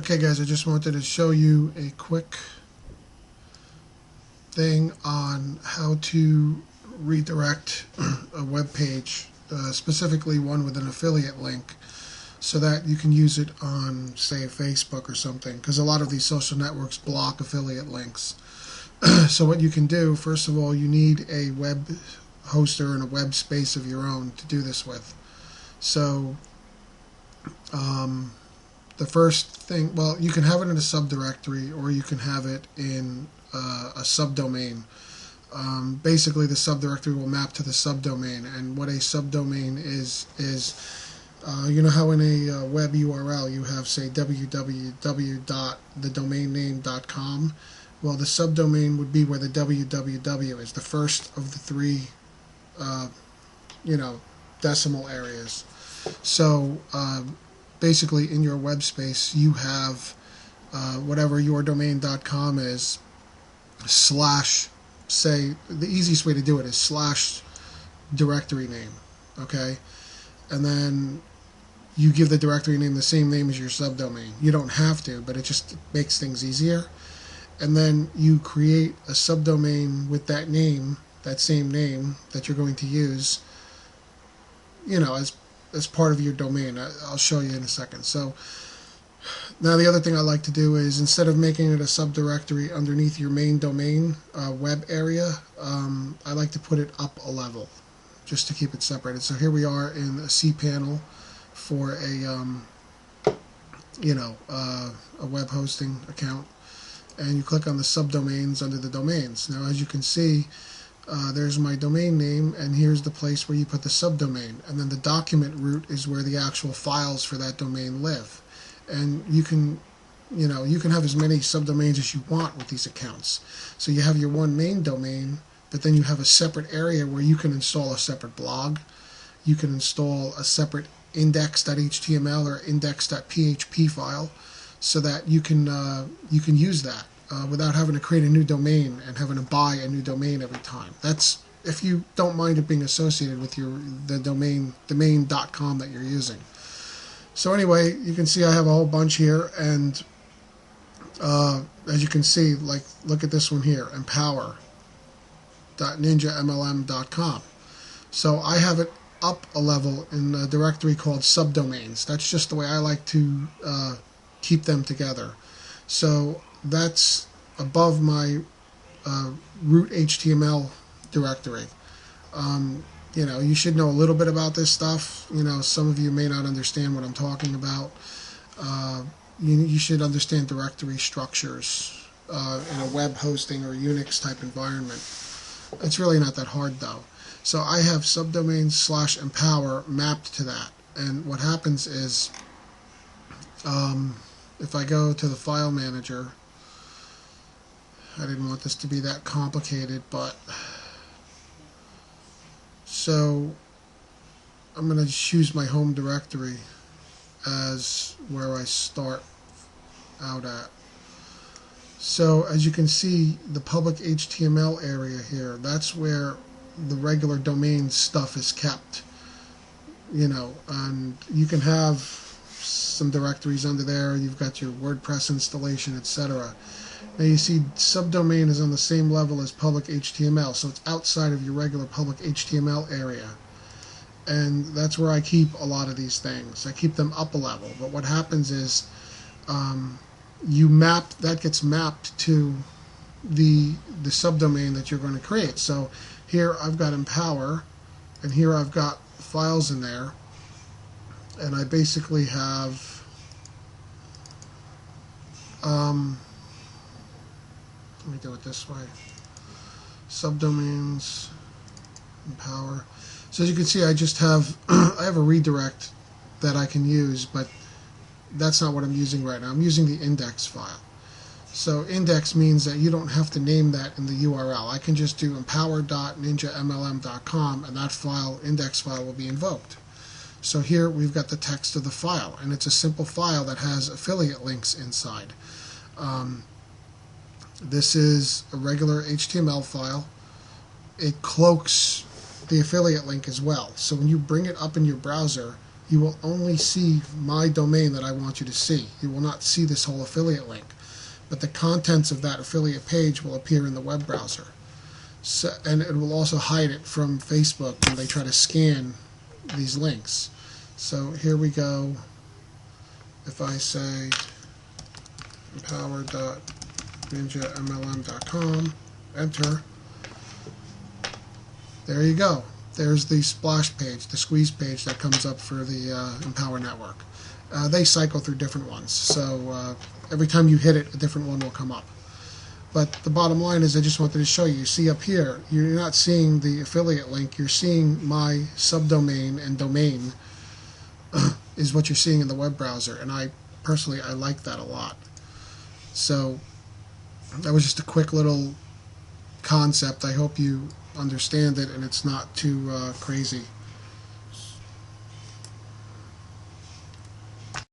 Okay guys, I just wanted to show you a quick thing on how to redirect a web page, specifically one with an affiliate link, so that you can use it on, say, Facebook or something, because a lot of these social networks block affiliate links. So what you can do, first of all, you need a web hoster and a web space of your own to do this with. So the first thing, well, you can have it in a subdirectory or you can have it in a subdomain. Basically, the subdirectory will map to the subdomain, and what a subdomain is you know how in a web URL you have, say, www.thedomainname.com. Well, the subdomain would be where the www is, the first of the three decimal areas. So basically, in your web space, you have whatever yourdomain.com is, slash, say, the easiest way to do it is slash directory name, okay? And then you give the directory name the same name as your subdomain. You don't have to, but it just makes things easier. And then you create a subdomain with that name, that same name that you're going to use, as part of your domain. I'll show you in a second. So now the other thing I like to do is, instead of making it a subdirectory underneath your main domain web area, I like to put it up a level just to keep it separated. So here we are in a cPanel for a web hosting account, and you click on the subdomains under the domains. Now, as you can see, there's my domain name, and here's the place where you put the subdomain, and then the document root is where the actual files for that domain live. And you can have as many subdomains as you want with these accounts. So you have your one main domain, but then you have a separate area where you can install a separate blog. You can install a separate index.html or index.php file, so that you can use that without having to create a new domain and having to buy a new domain every time. That's if you don't mind it being associated with the domain.com that you're using. So anyway, you can see I have a whole bunch here, and as you can see, like, look at this one here, empower.ninjamlm.com. So I have it up a level in a directory called subdomains. That's just the way I like to keep them together. So that's above my root HTML directory. You should know a little bit about this stuff. Some of you may not understand what I'm talking about. You should understand directory structures in a web hosting or Unix type environment. It's really not that hard, though. So I have subdomains /empower mapped to that. And what happens is, if I go to the file manager, I didn't want this to be that complicated, but so I'm going to choose my home directory as where I start out at. So as you can see, the public HTML area here, that's where the regular domain stuff is kept. And you can have some directories under there. You've got your WordPress installation, etc. Now you see subdomain is on the same level as public HTML, so it's outside of your regular public HTML area. And that's where I keep a lot of these things. I keep them up a level. But what happens is that gets mapped to the subdomain that you're going to create. So here I've got Empower, and here I've got files in there, and I basically have let me do it this way. Subdomains, Empower. So as you can see, I just have I have a redirect that I can use, but that's not what I'm using right now. I'm using the index file. So index means that you don't have to name that in the URL. I can just do empower.ninjamlm.com, and that index file will be invoked. So here we've got the text of the file, and it's a simple file that has affiliate links inside. This is a regular HTML file. It cloaks the affiliate link as well. So when you bring it up in your browser, you will only see my domain that I want you to see. You will not see this whole affiliate link, but the contents of that affiliate page will appear in the web browser. So, and it will also hide it from Facebook when they try to scan these links. So here we go. If I say empower.ninjamlm.com, enter, there you go. There's the splash page, the squeeze page that comes up for the Empower Network. They cycle through different ones, so every time you hit it, a different one will come up. But the bottom line is, I just wanted to show you. You see up here, you're not seeing the affiliate link, you're seeing my subdomain and domain is what you're seeing in the web browser, and I personally like that a lot. So that was just a quick little concept. I hope you understand it and it's not too crazy.